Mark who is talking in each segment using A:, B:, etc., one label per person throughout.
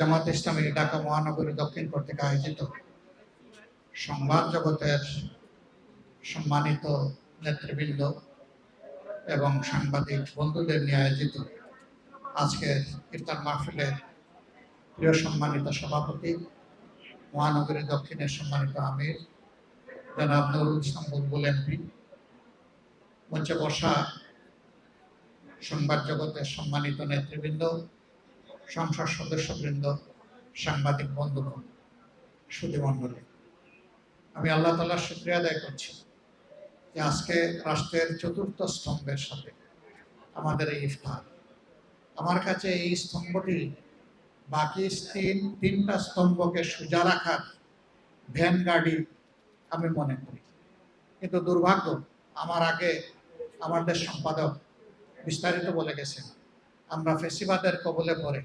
A: জামাত ইসলামী ঢাকা মহানগরী দক্ষিণ কর্তৃক আয়োজিত সংবাদ জগতের সম্মানিত নেতৃবৃন্দ এবং সাংবাদিক বন্ধুদের নিয়ে আয়োজিত আজকের ইফতার মাহফিলের প্রিয় সম্মানিত সভাপতি, মহানগরী দক্ষিণের সম্মানিত আমির জনাব নুরুল ইসলাম বুলবুল এমপি, মঞ্চে বসা সংবাদ জগতের সম্মানিত নেতৃবৃন্দ, সংসদ সদস্যবৃন্দ, সাংবাদিক বন্ধুগণ, সুধীমণ্ডলী, আমি আল্লাহ তাআলার শুকরিয়া আদায় করছি যে আজকে রাষ্ট্রের চতুর্থ স্তম্ভের সাথে আমাদের এই ইফতার। আমার কাছে এই স্তম্ভটি বাকি তিনটা স্তম্ভকে সোজা রাখার ভ্যান গাড়ি আমি মনে করি, কিন্তু দুর্ভাগ্য আমার আগে আমাদের সম্পাদক বিস্তারিত বলে গেছেন, আমরা ফেসিবাদের কবলে পড়ে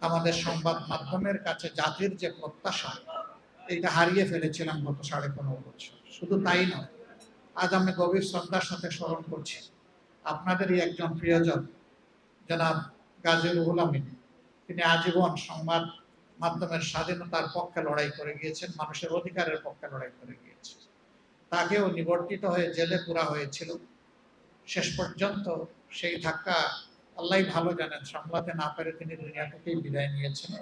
A: আমাদের সংবাদ মাধ্যমের কাছে জাতির যে প্রত্যাশা এইটা হারিয়ে ফেলেছিলাম গত 15.5 বছর। শুধু তাই নয়, আজ আমি গভীর শ্রদ্ধার সাথে স্মরণ করছি আপনাদেরই একজন প্রিয়জন জনাব গাজী রুহুল আমিন। তিনি আজীবন সংবাদ মাধ্যমের স্বাধীনতার পক্ষে লড়াই করে গিয়েছেন, মানুষের অধিকারের পক্ষে লড়াই করে গিয়েছেন। তাকেও নিবর্তিত হয়ে জেলে পুরা হয়েছিল। শেষ পর্যন্ত সেই ধাক্কা আল্লাহ ভালো জানেন, সামলাতে না পেরে তিনি দুনিয়া থেকেই বিদায় নিয়েছেন।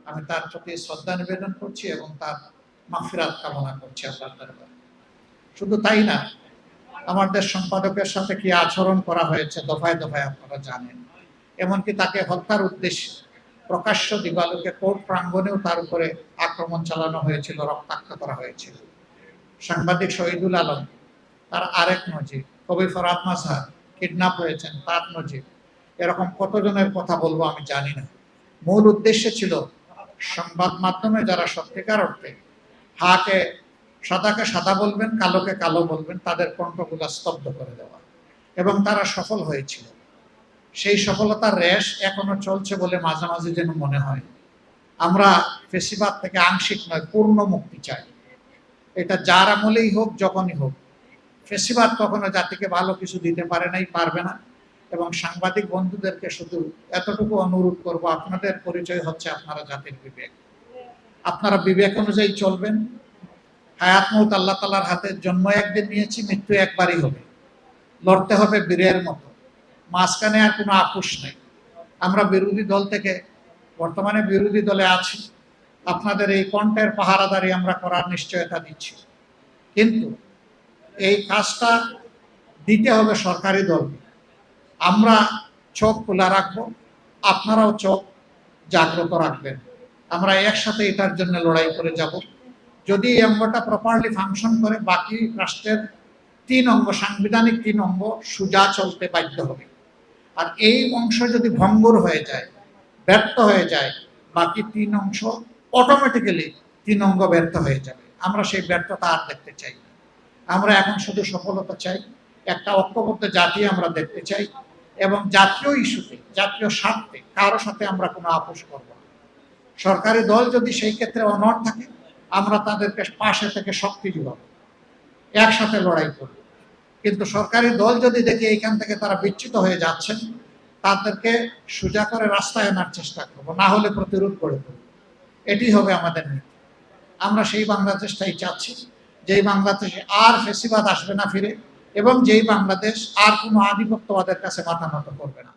A: আমি তার প্রতি শ্রদ্ধা নিবেদন করছি এবং তার মাগফিরাত কামনা করছি আল্লাহর দরবারে। শুধু তাই না, আমাদের সম্পাদকের সাথে কি আচরণ করা হয়েছে দফায় দফায় আপনারা জানেন। এমনকি তাকে হত্যার উদ্দেশ্যে প্রকাশ্য দিবালোকে কোর্ট প্রাঙ্গণেও তার উপরে আক্রমণ চালানো হয়েছিল, রক্তাক্ত করা হয়েছিল। সাংবাদিক শহীদুল আলম তার আরেক নজির, কবি ফরহাদ মাযহার কিডন্যাপ হয়েছেন তার নজির। এরকম কতজনের কথা বলবো আমি জানি না। মূল উদ্দেশ্য ছিল সংবাদ মাধ্যমে যারা সত্যিকার অর্থে সাদাকে সাদা বলবেন, কালোকে কালো বলবেন, তাদের কণ্ঠগুলা স্তব্ধ করে দেওয়া, এবং তারা সফল হয়েছিল। সেই সফলতার রেশ এখনো চলছে বলে মাঝে মাঝে যেন মনে হয়। আমরা ফেসিবাদ থেকে আংশিক নয়, পূর্ণ মুক্তি চাই। এটা যার আমলেই হোক, যখনই হোক। ফেসিবাদ কখনো জাতিকে ভালো কিছু দিতে পারে নাই, পারবে না। এবং সাংবাদিক বন্ধুদেরকে শুধু এতটুকু অনুরোধ করব, আপনাদের পরিচয় হচ্ছে আপনারা জাতির বিবেক। আপনারা বিবেক অনুযায়ী চলবেন। হায়াত মউত আল্লাহ তাআলার হাতে। জন্ম একদিন নিয়েছি, মৃত্যু একবারই হবে। লড়তে হবে বীরের মতো, মাঝখানে আর কোনো আপোষ নেই। আমরা বিরোধী দল থেকে, বর্তমানে বিরোধী দলে আছি, আপনাদের এই কণ্ঠের পাহারাদারি আমরা করার নিশ্চয়তা দিচ্ছি। কিন্তু এই কাজটা দিতে হবে সরকারি দলকে। আমরা চোখ খোলা রাখবো, আপনারাও চোখ জাগ্রত রাখবেন। আমরা একসাথে এটার জন্য লড়াই করে যাব। যদি এই অঙ্গটা প্রপারলি ফাংশন করে, বাকি রাষ্ট্রের 3 অঙ্গ, সাংবিধানিক 3 অঙ্গ সোজা চলতে বাধ্য হবে। আর এই অংশ যদি ভঙ্গুর হয়ে যায়, ব্যর্থ হয়ে যায়, বাকি 3 অংশ অটোমেটিক্যালি 3 অঙ্গ ব্যর্থ হয়ে যাবে। আমরা সেই ব্যর্থতা আর দেখতে চাই না। আমরা এখন শুধু সফলতা চাই, একটা ঐক্যবদ্ধ জাতি আমরা দেখতে চাই, এবং জাতীয় ইস্যুতে, জাতীয় স্বার্থে কারোর সাথে আমরা কোনো আপোষ করব না। সরকারি দল যদি সেই ক্ষেত্রে অনড় থাকে, আমরা তাদেরকে পাশে থেকে শক্তি যোগাবো, একসাথে লড়াই করব। কিন্তু সরকারি দল যদি দেখে এইখান থেকে তারা বিচ্যুত হয়ে যাচ্ছেন, তাদেরকে সোজা করে রাস্তায় আনার চেষ্টা করবো, না হলে প্রতিরোধ করে দেবো। এটি হবে আমাদের নীতি। আমরা সেই বাংলাদেশটাই চাচ্ছি, যেই বাংলাদেশে আর ফেসিবাদ আসবে না ফিরে, এবং যেই বাংলাদেশ আর কোনো আধিপত্যবাদের কাছে মাথা নত করবে না।